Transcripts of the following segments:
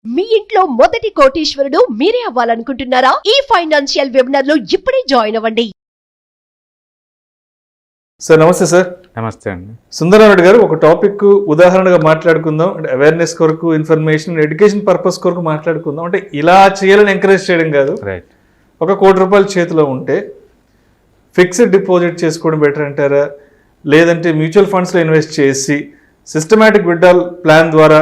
మీ ఇంట్లో మొదటి కోటీశ్వరుడు మీరే అవ్వాలనుకుంటున్నారా? ఈ ఫైనాన్షియల్ వెబినార్ లో ఇప్పుడే జాయిన్ అవ్వండి. సార్ నమస్తే సార్. నమస్తే అండి. సుందరరావు గారు, ఒక టాపిక్ ఉదాహరణగా మాట్లాడుకుందాం. అంటే అవేర్నెస్ కొరకు, ఇన్ఫర్మేషన్, ఎడ్యుకేషన్ పర్పస్ కొరకు మాట్లాడుకుందాం. అంటే ఇలా చేయాలని ఎంకరేజ్ చేయడం కాదు. రైట్. ₹1,00,00,000 చేతిలో ఉంటే ఫిక్స్డ్ డిపాజిట్ చేసుకోవడం బెటర్ అంటారా, లేదంటే మ్యూచువల్ ఫండ్స్లో ఇన్వెస్ట్ చేసి సిస్టమేటిక్ విత్డ్రాల్ ప్లాన్ ద్వారా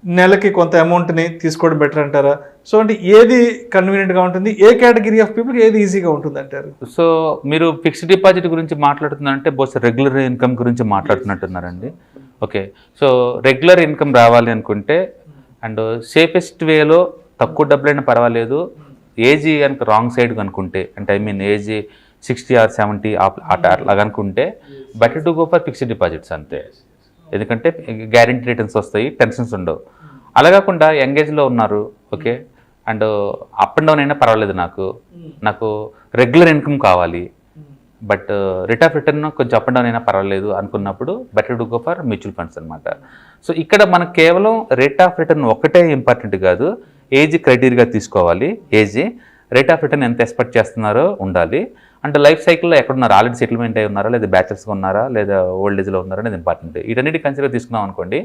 నెలకి కొంత అమౌంట్ని తీసుకోవడం బెటర్ అంటారా? సో అంటే ఏది కన్వీనియంట్గా ఉంటుంది, ఏ కేటగిరీ ఆఫ్ పీపుల్కి ఏది ఈజీగా ఉంటుంది అంటారు? సో మీరు ఫిక్స్డ్ డిపాజిట్ గురించి మాట్లాడుతున్నారంటే బహుశా రెగ్యులర్ ఇన్కమ్ గురించి మాట్లాడుతున్నట్టున్నారండి. ఓకే. సో రెగ్యులర్ ఇన్కమ్ రావాలి అనుకుంటే అండ్ సేఫెస్ట్ వేలో తక్కువ డబ్బులైనా పర్వాలేదు, ఏజ్ కనుక రాంగ్ సైడ్ అనుకుంటే, అంటే ఐ మీన్ ఏజ్ 60 or 70 అట్లా అనుకుంటే better to go for fixed deposits అంతే. ఎందుకంటే గ్యారెంటీ రిటర్న్స్ వస్తాయి, టెన్షన్స్ ఉండవు. అలా కాకుండా యంగేజ్లో ఉన్నారు, okay, and up and down అయినా పర్వాలేదు, నాకు రెగ్యులర్ ఇన్కమ్ కావాలి, బట్ రేట్ ఆఫ్ రిటర్న్ కొంచెం అప్ అండ్ డౌన్ అయినా పర్వాలేదు అనుకున్నప్పుడు better to go for mutual funds అనమాట. సో ఇక్కడ మనకు కేవలం రేట్ ఆఫ్ రిటర్న్ ఒక్కటే ఇంపార్టెంట్ కాదు, ఏజ్ క్రైటీరియా తీసుకోవాలి. ఏజ్, రేట్ ఆఫ్ రిటర్న్ ఎంత ఎక్స్పెక్ట్ చేస్తున్నారో ఉండాలి, అండ్ లైఫ్ సైకిల్లో ఎక్కడున్నారు, ఆల్రెడీ సెటిల్మెంట్ అయి ఉన్నారా, లేదా బ్యాచిలర్స్గా ఉన్నారా, లేదా ఓల్డ్ ఏజ్లో ఉన్నారా అనేది ఇంపార్టెంట్. వీటన్నిటి కన్సిడర్ తీసుకున్నాం అనుకోండి.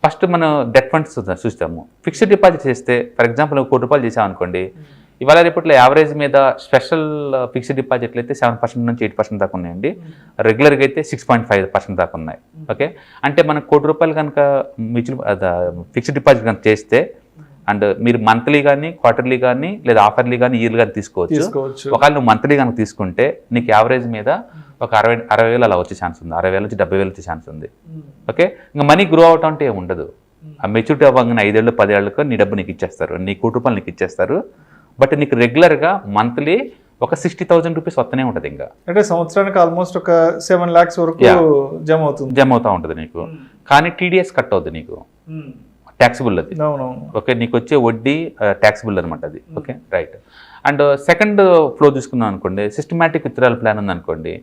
ఫస్ట్ మనం డెట్ ఫండ్స్ చూస్తాము. ఫిక్స్డ్ డిపాజిట్ చేస్తే ఫర్ ఎగ్జాంపుల్ ₹1,00,00,000 చేసాం అనుకోండి, ఇవాళ రేపట్లో యావరేజ్ మీద స్పెషల్ ఫిక్స్డ్ డిపాజిట్లు అయితే 7% నుంచి 8% దాకా ఉన్నాయండి. రెగ్యులర్గా అయితే 6.5% దాకా ఉన్నాయి. ఓకే, అంటే మనకు ₹1,00,00,000 కనుక మ్యూచువల్ ఫిక్స్డ్ డిపాజిట్ కనుక చేస్తే అండ్ మీరు మంత్లీ కానీ, క్వార్టర్లీ కానీ, లేదా ఆఫర్లీ కానీ, ఇయర్లీ కానీ తీసుకోవచ్చు. ఒకవేళ నువ్వు మంత్లీ కనుక తీసుకుంటే నీకు యావరేజ్ మీద ఒక 60,000 అలా వచ్చే ఛాన్స్ ఉంది, 60,000 నుంచి 70,000 వచ్చే ఛాన్స్ ఉంది. ఓకే, ఇంకా మనీ గ్రో అవటం అంటే ఏమి ఉండదు. ఆ మెచ్యూరిటీ అవ్వగానే 5 ఏళ్ళు 10 ఏళ్ళకు నీ డబ్బు నీకు ఇచ్చేస్తారు, నీ ₹1,00,00,000 నీకు ఇచ్చేస్తారు. బట్ నీకు రెగ్యులర్గా మంత్లీ ఒక ₹60,000 వస్తూనే ఉంటుంది. ఇంకా అంటే సంవత్సరానికి ఆల్మోస్ట్ ఒక 7 lakhs వరకు జమ అవుతూ ఉంటుంది నీకు. కానీ టీడీఎస్ కట్ అవుతుంది నీకు, ట్యాక్సిబుల్ అది. ఓకే, నీకు వచ్చే వడ్డీ ట్యాక్సిబుల్ అనమాట అది. Okay, right. And second flow తీసుకున్నాను అనుకోండి, సిస్టమాటిక్ విత్డ్రాల్ ప్లాన్ ఉంది అనుకోండి.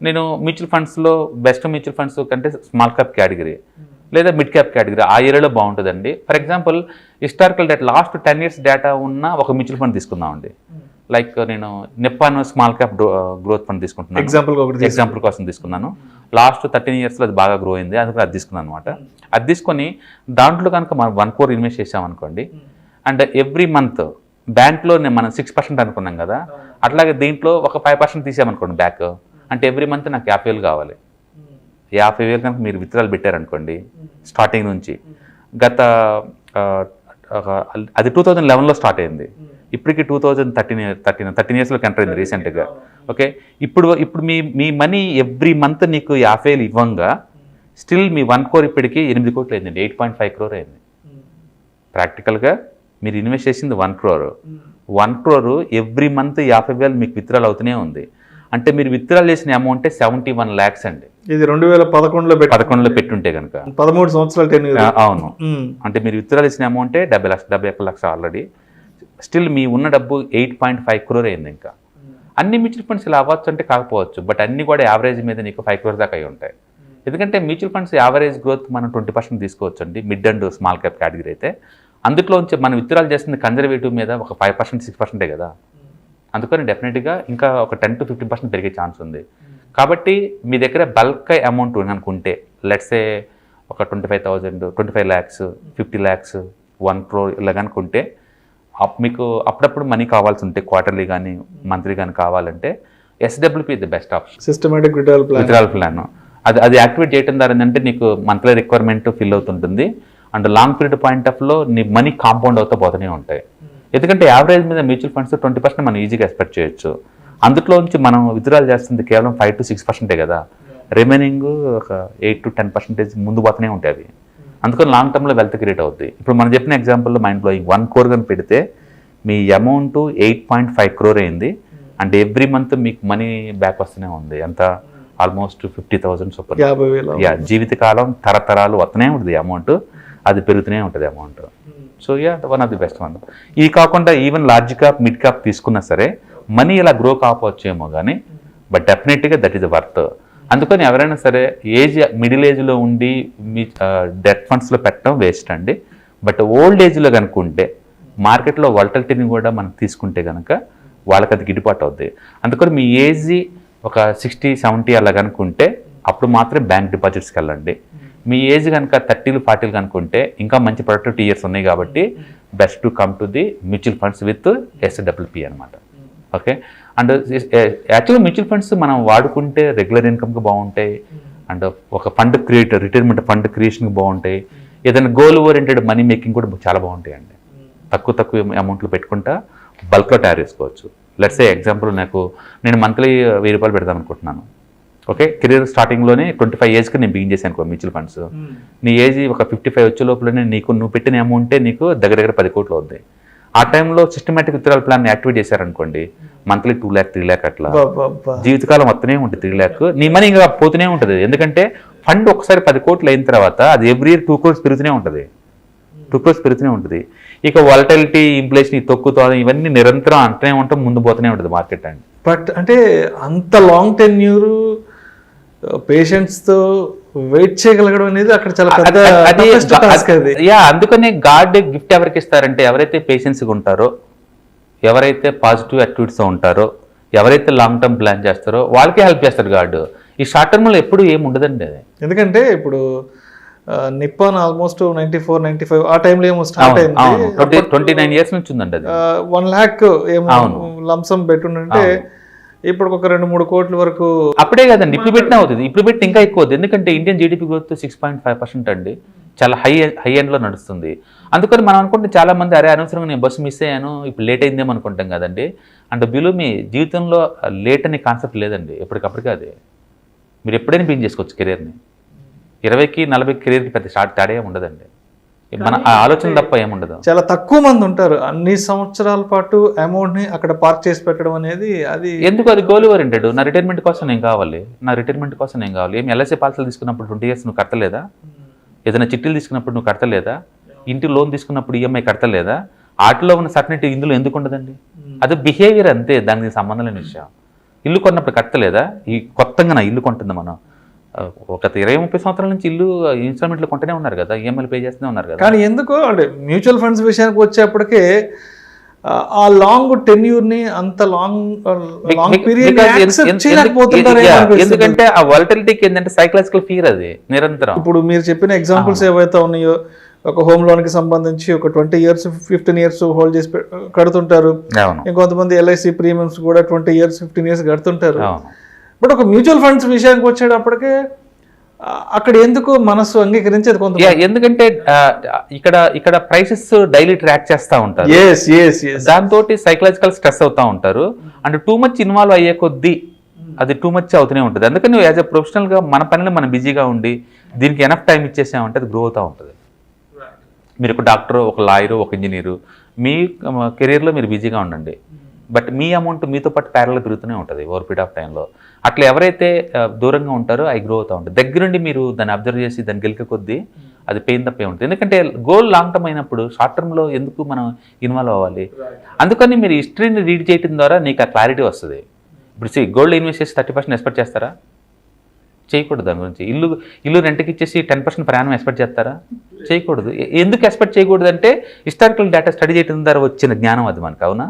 నేను మ్యూచువల్ ఫండ్స్లో బెస్ట్ మ్యూచువల్ ఫండ్స్ కంటే స్మాల్ క్యాప్ కేటగిరీ లేదా మిడ్ క్యాప్ కేటగిరీ ఆ ఏరియాలో బాగుంటుందండి. For example historical data, last 10 years data ఉన్న ఒక మ్యూచువల్ ఫండ్ తీసుకుందామండి. లైక్ నేను Nippon small cap growth fund తీసుకుంటున్నాను, ఎగ్జాంపుల్ కోసం తీసుకున్నాను. లాస్ట్ 13 yearsలో అది బాగా గ్రో అయింది, అందుకని అది తీసుకున్నాను అనమాట. అది తీసుకొని దాంట్లో కనుక మనం 1 crore ఇన్వెస్ట్ చేసామనుకోండి, అండ్ ఎవ్రీ మంత్ బ్యాంక్లో మనం 6% అనుకున్నాం కదా, అట్లాగే దీంట్లో ఒక 5% తీసామనుకోండి బ్యాక్, అంటే ఎవ్రీ మంత్ నాకు 50,000 కావాలి. 50,000 కనుక మీరు విత్డ్రాల్ పెట్టారనుకోండి స్టార్టింగ్ నుంచి, గత అది 2011లో స్టార్ట్ అయింది, ఇప్పటికి 2013 yearsలోకి ఎంటర్ అయింది రీసెంట్గా. ఓకే, ఇప్పుడు మీ మనీ ఎవ్రీ మంత్ నీకు 50,000 ఇవ్వంగా స్టిల్ మీ 1 crore ఇప్పటికి 8 కోట్లు అయిందండి, 8.5 crore అయింది. ప్రాక్టికల్గా మీరు ఇన్వెస్ట్ చేసింది 1 crore, 1 crore ఎవ్రీ మంత్ 50,000 మీకు విత్డ్రాల్ అవుతూనే ఉంది. అంటే మీరు విత్డ్రాల్ చేసిన అమౌంట్ 71 lakhs అండి. ఇది 2011లో పెట్టుంటే కనుక 13 సంవత్సరాలు. అవును, అంటే మీరు విత్డ్రాల్ చేసిన అమౌంటే 71 lakhs ఆల్రెడీ. స్టిల్ మీ ఉన్న డబ్బు 8.5 crore అయింది. ఇంకా అన్ని మ్యూచువల్ ఫండ్స్ ఇలా అవ్వచ్చు అంటే కాకపోవచ్చు, బట్ అన్ని కూడా యావరేజ్ మీద నీకు 5 crore దాకా అయి ఉంటాయి. ఎందుకంటే మ్యూచువల్ ఫండ్స్ యావరేజ్ గ్రోత్ మనం 20% తీసుకోవచ్చు అండి, mid and small cap category అయితే. అందులోంచి మనం విత్డ్రాల్ చేస్తుంది కన్జర్వేటివ్ మీద ఒక 5% 6% కదా, అందుకని డెఫినెట్గా ఇంకా ఒక 10 to 15% పెరిగే ఛాన్స్ ఉంది. కాబట్టి మీ దగ్గర బల్క్ అమౌంట్ అనుకుంటే లెట్సే ఒక 25,000, 25 lakhs, 50 lakhs, 1 crore ఇలా అనుకుంటే, మీకు అప్పుడప్పుడు మనీ కావాల్సి ఉంటే క్వార్టర్లీ కానీ మంత్లీ కానీ కావాలంటే SWP the best option, systematic withdrawal plan. అది యాక్టివేట్ చేయడం ద్వారా ఏంటంటే నీకు మంత్లీ రిక్వైర్మెంట్ ఫిల్ అవుతుంటుంది, అండ్ లాంగ్ పీరియడ్ పాయింట్ ఆఫ్లో నీ మనీ కాంపౌండ్ అవుతూ పోతూనే ఉంటాయి. ఎందుకంటే యావరేజ్ మీద మ్యూచువల్ ఫండ్స్ 20% మనం ఈజీగా ఎక్స్పెక్ట్ చేయొచ్చు. అందులోంచి మనం విత్డ్రాల్ చేస్తుంది కేవలం 5 to 6% కదా, రిమైనింగ్ ఒక 8 to 10% ముందు పోతూనే ఉంటాయి అవి. అందుకని లాంగ్ టర్మ్లో వెల్త్ క్రియేట్ అవుద్ది. ఇప్పుడు మనం చెప్పిన ఎగ్జాంపుల్లో మైండ్ బ్లోయింగ్ 1 crore కానీ పెడితే మీ అమౌంట్ 8.5 crore అయింది, అంటే ఎవ్రీ మంత్ మీకు మనీ బ్యాక్ వస్తూనే ఉంది. ఎంత ఆల్మోస్ట్ 50,000 సూపర్. జీవితకాలం తరతరాలు వస్తూనే ఉంటుంది అమౌంట్, అది పెరుగుతూనే ఉంటుంది amount. So one of the best one. ఇది కాకుండా even large cap mid cap తీసుకున్నా సరే మనీ ఇలా గ్రో కాకపోవచ్చేమో కానీ, బట్ డెఫినెట్గా దట్ ఈస్ వర్త్. అందుకని ఎవరైనా సరే మిడిల్ ఏజ్లో ఉండి మీ డెట్ ఫండ్స్లో పెట్టడం వేస్ట్ అండి. బట్ ఓల్డ్ ఏజ్లో కనుక్కుంటే మార్కెట్లో వాలటిలిటీని కూడా మనం తీసుకుంటే కనుక వాళ్ళకి అది గిట్టుబాటు అవుద్ది. అందుకని మీ ఏజ్ ఒక 60-70 అలా కనుక్కుంటే అప్పుడు మాత్రమే బ్యాంక్ డిపాజిట్స్కి వెళ్ళండి. మీ ఏజ్ కనుక 30-40 కనుక్కుంటే ఇంకా మంచి ప్రొడక్టివిటీ ఇయర్స్ ఉన్నాయి కాబట్టి best to come to the mutual funds with SWP అనమాట. ఓకే, అండ్ యాక్చువల్గా మ్యూచువల్ ఫండ్స్ మనం వాడుకుంటే రెగ్యులర్ ఇన్కమ్కి బాగుంటాయి, అండ్ ఒక ఫండ్ రిటైర్మెంట్ ఫండ్ క్రియేషన్కి బాగుంటాయి, ఏదైనా గోల్ ఓరియంటెడ్ మనీ మేకింగ్ కూడా చాలా బాగుంటాయి అండి. తక్కువ అమౌంట్లు పెట్టుకుంటా బల్క్లో తయారు చేసుకోవచ్చు. లెట్స్ ఎగ్జాంపుల్ నేను మంత్లీ 1000 రూపాయలు పెడదాం అనుకుంటున్నాను. ఓకే, కెరీర్ స్టార్టింగ్లోనే 25 ఏజ్కి నేను బిగిన్ చేశాను అనుకో మ్యూచువల్ ఫండ్స్. నీ ఏజ్ ఒక 55 వచ్చే లోపలనే నువ్వు పెట్టిన అమౌంటే నీకు దగ్గర 10 కోట్లు అవుతాయి. ఆ టైంలో సిస్టమేటిక్ విత్డ్రాయల్ ప్లాన్ యాక్టివేట్ చేశారనుకోండి, మంత్లీ 2 lakh 3 lakh అట్లా జీవితకాలం వస్తూనే ఉంటుంది. 3 lakh నీ మనీ ఇంకా పోతూనే ఉంటుంది. ఎందుకంటే ఫండ్ ఒకసారి 10 కోట్లు అయిన తర్వాత అది ఎవ్రీ ఇయర్ 2 crores పెరుగుతూనే ఉంటుంది. 2 crores పెరుగుతూనే ఉంటుంది. ఇక వాలటిలిటీ, ఇన్ఫ్లేషన్, తొక్కుతో ఇవన్నీ నిరంతరం అంటనే ఉంటాం, ముందు పోతూనే ఉంటుంది మార్కెట్ అండి. బట్ అంటే అంత లాంగ్ టెన్యూర్ పేషెంట్స్తో వెయిట్ చేయగలగడం అనేది అక్కడ చాలా అందుకనే గాడ్ గిఫ్ట్ ఎవరికి ఇస్తారంటే ఎవరైతే పేషెన్స్గా ఉంటారో, ఎవరైతే పాజిటివ్ యాటిట్యూడ్స్తో ఉంటారో, ఎవరైతే లాంగ్ టర్మ్ ప్లాన్ చేస్తారో వాళ్ళకే హెల్ప్ చేస్తారు గాడ్. ఈ షార్ట్ టర్మ్లో ఎప్పుడు ఏమి ఉండదండి అది. ఎందుకంటే ఇప్పుడు నిప్పాన్ ఆల్మోస్ట్ 94-95 ఆ టైంలో ఏమో స్టార్ట్ అయింది. 29 years నుంచి ఉందండి అది. 1 lakh ఏమో లంసం పెట్టుంటే ఇప్పుడు ఒక 2-3 కోట్ల వరకు. అప్పుడే కదండి, ఇప్పుడు పెట్టినా అవుతుంది. ఇప్పుడు పెట్టి ఇంకా ఎక్కువ అవుతుంది. ఎందుకంటే ఇండియన్ జీడిపి గ్రోత్ 6.5% అండి, చాలా హై ఎండ్లో నడుస్తుంది. అందుకని మనం అనుకుంటే చాలా మంది అరే అనవసరంగా నేను బస్సు మిస్ అయ్యాను, ఇప్పుడు లేట్ అయిందేమో అనుకుంటాం కదండి. అంటే బిలో మీ జీవితంలో లేట్ అనే కాన్సెప్ట్ లేదండి, ఎప్పటికప్పటికే అది మీరు ఎప్పుడైనా బిగిన్ చేసుకోవచ్చు కెరీర్ని. 20-40 కెరీర్కి పెద్ద స్టార్ట్ తేడా ఉండదండి, మన ఆలోచన తప్ప ఏముండదు. చాలా తక్కువ మంది ఉంటారు అన్ని సంవత్సరాల పాటు అమౌంట్ ని అక్కడ పార్క్ చేసి పెట్టడం అనేది. అది ఎందుకు, అది గోల్ ఓరియంటెడ్. నా రిటైర్మెంట్ కోసం నేను కావాలి, ఏమి ఎల్ఐసి పాలసీలు తీసుకున్నప్పుడు 20 years నువ్వు కట్టలేదా? ఏదైనా చిట్టీలు తీసుకున్నప్పుడు నువ్వు కట్టలేదా? ఇంటి లోన్ తీసుకున్నప్పుడు ఈఎంఐ కట్టలేదా? వాటిలో ఉన్న సర్టనిటీ ఇందులో ఎందుకు ఉండదండి? అది బిహేవియర్ అంతే, దానికి సంబంధం లేని విషయం. ఇల్లు కొన్నప్పుడు కట్టలేదా? ఈ కొత్తగా నా ఇల్లు కొంటుంది మనం ఒక 20-30 సంవత్సరాల నుంచి ఇల్లు ఇన్స్టాల్మెంట్లు కొంటూనే ఉన్నారు కదా, ఈఎంఐలు పే చేస్తూనే ఉన్నారు కదా. కానీ ఎందుకు అంటే మ్యూచువల్ ఫండ్స్ విషయానికి వచ్చేప్పటికే ఆ లాంగ్ టెన్యూర్ని అంత లాంగ్ పీరియడ్ ఎందుకంటే ఆ వాలటిలిటీకి ఏంటంటే సైకలాజికల్ ఫియర్, అది నిరంతరం. ఇప్పుడు మీరు చెప్పిన ఎగ్జాంపుల్స్ ఏవైతే ఉన్నాయో, ఒక హోమ్ లోన్ కి సంబంధించి ఒక 20 years 15 years హోల్డ్ చేసి కడుతుంటారు. ఇంకొంతమంది ఎల్ఐసి ప్రీమియమ్స్ కూడా 20 years 15 years కడుతుంటారు. బట్ ఒక మ్యూచువల్ ఫండ్స్ విషయానికి వచ్చేటప్పటికే అక్కడ ఎందుకు మనసు అంగీకరించేది కొంత. ఎందుకంటే ఇక్కడ ప్రైసెస్ డైలీ ట్రాక్ చేస్తూ ఉంటారు, దాంతో సైకలాజికల్ స్ట్రెస్ అవుతూ ఉంటారు. అండ్ టూ మచ్ ఇన్వాల్వ్ అయ్యే కొద్దీ అది టూ మచ్ అవుతూనే ఉంటుంది. అందుకని యాజ్ ఎ ప్రొఫెషనల్గా మన పనిలో మనం బిజీగా ఉండి దీనికి ఎనఫ్ టైం ఇచ్చేసామంటే అది గ్రో అవుతూ ఉంటుంది. మీరు ఒక డాక్టర్, ఒక లాయరు, ఒక ఇంజనీరు, మీ కెరీర్లో మీరు బిజీగా ఉండండి, బట్ మీ అమౌంట్ మీతో పాటు ప్యారల్ పెరుగుతూనే ఉంటుంది ఓవర్ పీరియడ్ ఆఫ్ టైంలో. అట్లా ఎవరైతే దూరంగా ఉంటారో అవి గ్రో అవుతూ ఉంటుంది. దగ్గరుండి మీరు దాన్ని అబ్జర్వ్ చేసి దాన్ని గెలికే కొద్దీ అది పెయిన్ తప్పే ఉంటుంది. ఎందుకంటే గోల్ లాంగ్ టర్మ్ అయినప్పుడు షార్ట్ టర్మ్లో ఎందుకు మనం ఇన్వాల్వ్ అవ్వాలి? అందుకని మీరు హిస్టరీని రీడ్ చేయడం ద్వారా నీకు ఆ క్లారిటీ వస్తుంది. ఇప్పుడు గోల్డ్ ఇన్వెస్ట్ చేసి 30% ఎక్స్పెక్ట్ చేస్తారా? చేయకూడదు. దాని గురించి ఇల్లు రెంట్కి ఇచ్చేసి 10% ప్రయాణం ఎక్స్పెక్ట్ చేస్తారా? చేయకూడదు. ఎందుకు ఎక్స్పెక్ట్ చేయకూడదు అంటే హిస్టారికల్ డేటా స్టడీ చేయడం ద్వారా వచ్చిన జ్ఞానం అది మనకు. అవునా?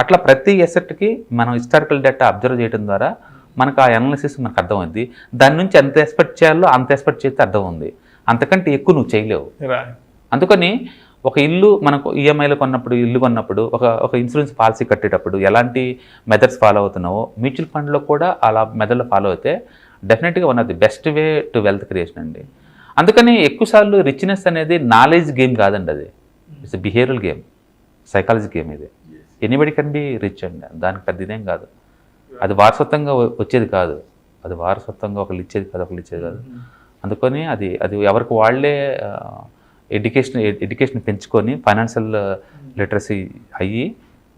అట్లా ప్రతి ఎసెట్కి మనం హిస్టారికల్ డేటా అబ్జర్వ్ చేయడం ద్వారా మనకు ఆ అనాలిసిస్ మనకు అర్థమైంది. దాని నుంచి ఎంత ఎక్స్పెక్ట్ చేయాలో అంత ఎక్స్పెక్ట్ చేస్తే అర్థం ఉంది, అంతకంటే ఎక్కువ నువ్వు చేయలేవు. అందుకని ఒక ఇల్లు మనకు ఈఎంఐలో కొన్నప్పుడు, ఇల్లు కొన్నప్పుడు, ఒక ఇన్సూరెన్స్ పాలసీ కట్టేటప్పుడు ఎలాంటి మెథడ్స్ ఫాలో అవుతున్నావో మ్యూచువల్ ఫండ్లో కూడా అలా మెథడ్లో ఫాలో అయితే డెఫినెట్గా one of the best way to wealth creation అండి. అందుకని ఎక్కువసార్లు రిచ్నెస్ అనేది నాలెడ్జ్ గేమ్ కాదండి, అది it's behavioural game, psychology game. ఇది ఎనీబడి కెన్ బి రిచ్ అండి, దానికి పెద్ద ఇదేం కాదు. అది వారసత్వంగా వచ్చేది కాదు, అది వారసత్వంగా ఒకళ్ళు ఇచ్చేది కాదు. అందుకని అది ఎవరికి వాళ్ళే ఎడ్యుకేషన్ పెంచుకొని ఫైనాన్షియల్ లిటరసీ అయ్యి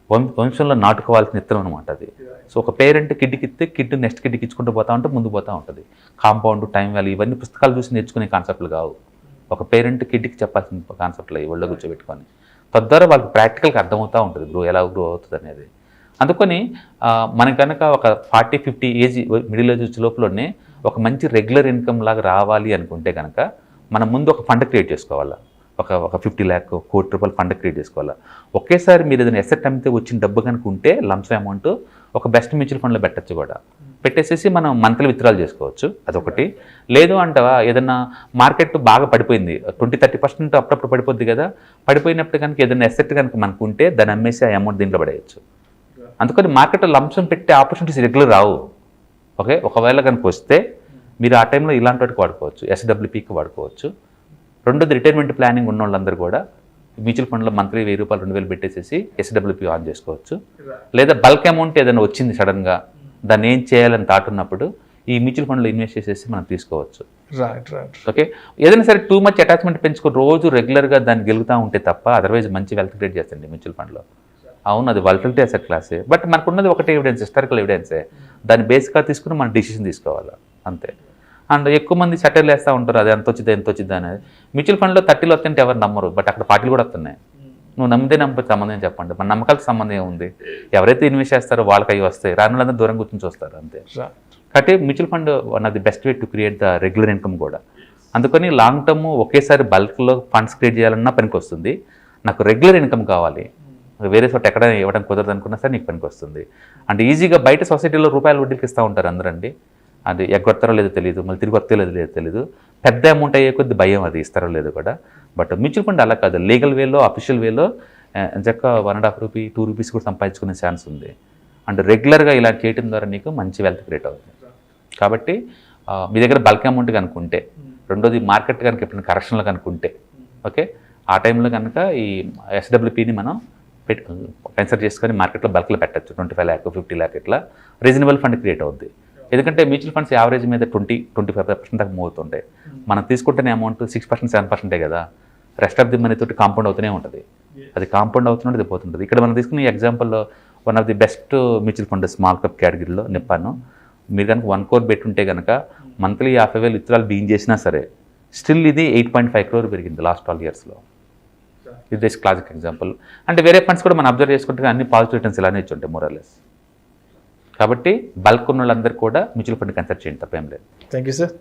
వంశంలో నాటుకోవాల్సిన ఇత్తనం అనమాట అది. సో ఒక పేరెంట్ కిడ్కి ఇస్తే కిడ్ నెక్స్ట్ కిడ్కి ఇచ్చుకుంటూ పోతా ఉంటే ముందు పోతూ ఉంటుంది. కాంపౌండ్, టైం వాల్యూ ఇవన్నీ పుస్తకాలు చూసి నేర్చుకునే కాన్సెప్ట్లు కావు. ఒక పేరెంట్ కిడ్కి చెప్పాల్సిన కాన్సెప్ట్లు అవి ఒళ్ళో కూర్చోబెట్టుకొని తద్వారా వాళ్ళకి ప్రాక్టికల్గా అర్థమవుతూ ఉంటుంది ఎలా గ్రో అవుతుంది అనేది. అందుకని మనకు కనుక ఒక 40-50 ఏజ్ మిడిల్ ఏజ్ లోపలనే ఒక మంచి రెగ్యులర్ ఇన్కమ్ లాగా రావాలి అనుకుంటే కనుక మనం ముందు ఒక ఫండ్ క్రియేట్ చేసుకోవాలి. ఒక 50 lakh ₹1 కోటి ఫండ్ క్రియేట్ చేసుకోవాలా. ఒకేసారి మీరు ఏదైనా ఎసెట్ అమ్మితే వచ్చిన డబ్బు కనుక ఉంటే లంప్స్ అమౌంట్ ఒక బెస్ట్ మ్యూచువల్ ఫండ్లో పెట్టచ్చు కూడా. పెట్టేసేసి మనం మంత్లీ విత్డ్రాల్ చేసుకోవచ్చు, అదొకటి. లేదు అంటవా ఏదైనా మార్కెట్ బాగా పడిపోయింది, 20-30% అప్పుడప్పుడు పడిపోద్ది కదా, పడిపోయినప్పుడు కనుక ఏదైనా ఎసెట్ కనుక మనకు ఉంటే దాన్ని అమ్మేసి ఆ అమౌంట్ దీంట్లో పడేయచ్చు. అందుకని మార్కెట్లో లంప్సం పెట్టే ఆపర్చునిటీస్ రెగ్యులర్ రావు. ఓకే, ఒకవేళ కనుక వస్తే మీరు ఆ టైంలో ఇలాంటి వాటికి వాడుకోవచ్చు, SWPకి వాడుకోవచ్చు. రెండోది రిటైర్మెంట్ ప్లానింగ్ ఉన్న వాళ్ళందరూ కూడా మ్యూచువల్ ఫండ్లో మంత్లీ ₹1000 2,000 పెట్టేసేసి SWP ఆన్ చేసుకోవచ్చు. లేదా బల్క్ అమౌంట్ ఏదైనా వచ్చింది సడన్గా, దాన్ని ఏం చేయాలని థాట్ ఉన్నప్పుడు ఈ మ్యూచువల్ ఫండ్లో ఇన్వెస్ట్ చేసేసి మనం తీసుకోవచ్చు. ఓకే, ఏదైనా సరే టూ మచ్ అటాచ్మెంట్ పెంచుకొని రోజు రెగ్యులర్గా దాన్ని గెలుగుతూ ఉంటే తప్ప అదర్వైజ్ మంచి వెల్త్ క్రియేట్ చేస్తుంది మ్యూచువల్ ఫండ్లో. అవును, అది వాలటిలిటీ అసెట్ క్లాసే, బట్ మనకున్నది ఒకటే ఎవిడెన్స్, హిస్టారికల్ ఎవిడెన్సే. దాన్ని బేస్గా తీసుకుని మనం డిసిషన్ తీసుకోవాలి అంతే. అండ్ ఎక్కువ మంది సెటిల్ వేస్తూ ఉంటారు, అది ఎంత వచ్చింది అనేది. మ్యూచువల్ ఫండ్లో 30 వస్తుంటే ఎవరు నమ్మరు, బట్ అక్కడ 40 కూడా వస్తున్నాయి. నువ్వు నమ్మితే నమ్మకపోతే సంబంధం చెప్పండి, మన నమ్మకాలకు సంబంధం ఏముంది? ఎవరైతే ఇన్వెస్ట్ చేస్తారో వాళ్ళకి అవి వస్తాయి, రాని వాళ్ళందరూ దూరం కూర్చొని చూస్తారు అంతే. కాబట్టి mutual fund one of the best way to create the regular income కూడా. అందుకని లాంగ్ టర్మ్ ఒకేసారి బల్క్లో ఫండ్స్ క్రియేట్ చేయాలన్నా పనికి వస్తుంది. నాకు రెగ్యులర్ ఇన్కమ్ కావాలి, వేరే చోట ఎక్కడ ఇవ్వడం కుదరదు అనుకున్నా సరే నీకు పనికి వస్తుంది. అంటే ఈజీగా బయట సొసైటీలో రూపాయల వడ్డీకి ఇస్తూ ఉంటారు అందరండి, అది ఎగ్గొడతారో లేదో తెలియదు, మళ్ళీ తిరిగి వస్తే లేదో తెలియదు. పెద్ద అమౌంట్ అయ్యే కొద్ది భయం, అది ఇస్తారో లేదో కూడా. బట్ మ్యూచువల్ ఫండ్ అలా కాదు, లీగల్ వేలో అఫీషియల్ వేలో చక్క ₹1.5 ₹2 కూడా సంపాదించుకునే ఛాన్స్ ఉంది. అండ్ రెగ్యులర్గా ఇలా చేయడం ద్వారా నీకు మంచి వెల్త్ క్రియేట్ అవుతుంది. కాబట్టి మీ దగ్గర బల్క్ అమౌంట్ కనుకుంటే, రెండోది మార్కెట్ కనుక ఎప్పుడైనా కరెక్షన్లో కనుకుంటే, ఓకే, ఆ టైంలో కనుక ఈ SWPని మనం కన్సిడర్ చేసుకొని మార్కెట్లో బల్క్లో పెట్టచ్చు. 25 lakh 50 lakh ఇట్లా రీజనబుల్ ఫండ్ క్రియేట్ అవుద్ది. ఎందుకంటే మ్యూచువల్ ఫండ్స్ యావరేజ్ మీద 20-25% దాకా మూవ్ అవుతుంటాయి. మనం తీసుకుంటున్న అమౌంట్ 6% 7% కదా, రెస్ట్ ఆఫ్ ది మనీ తోటి కాంపౌండ్ అవుతూనే ఉంటుంది. అది కాంపౌండ్ అవుతున్నది అది పోతుంటుంది. ఇక్కడ మనం తీసుకున్న ఎగ్జాంపుల్లో one of the best mutual fund small cap కేటగిరీలో నిప్పాను. మీరు కనుక 1 crore పెట్టుంటే కనుక మంత్లీ 50,000 విత్డ్రాల్ బీయింగ్ చేసినా సరే స్టిల్ ఇది 8.5 crore పెరిగింది లాస్ట్ 12 yearsలో. ఇది జస్ట్ క్లాసిక్ ఎగ్జాంపుల్. అంటే వేరే ఫండ్స్ కూడా మనం అబ్జర్వ్ చేసుకుంటే అన్ని పాజిటివ్ రిటర్న్స్ ఇలానే ఇచ్చుంటాయి మోరల్లెస్. కాబట్టి బల్క్ ఉన్న వాళ్ళందరూ కూడా మ్యూచువల్ ఫండ్ కన్సిడర్ చేయండి, తప్పేం లేదు. Thank you sir.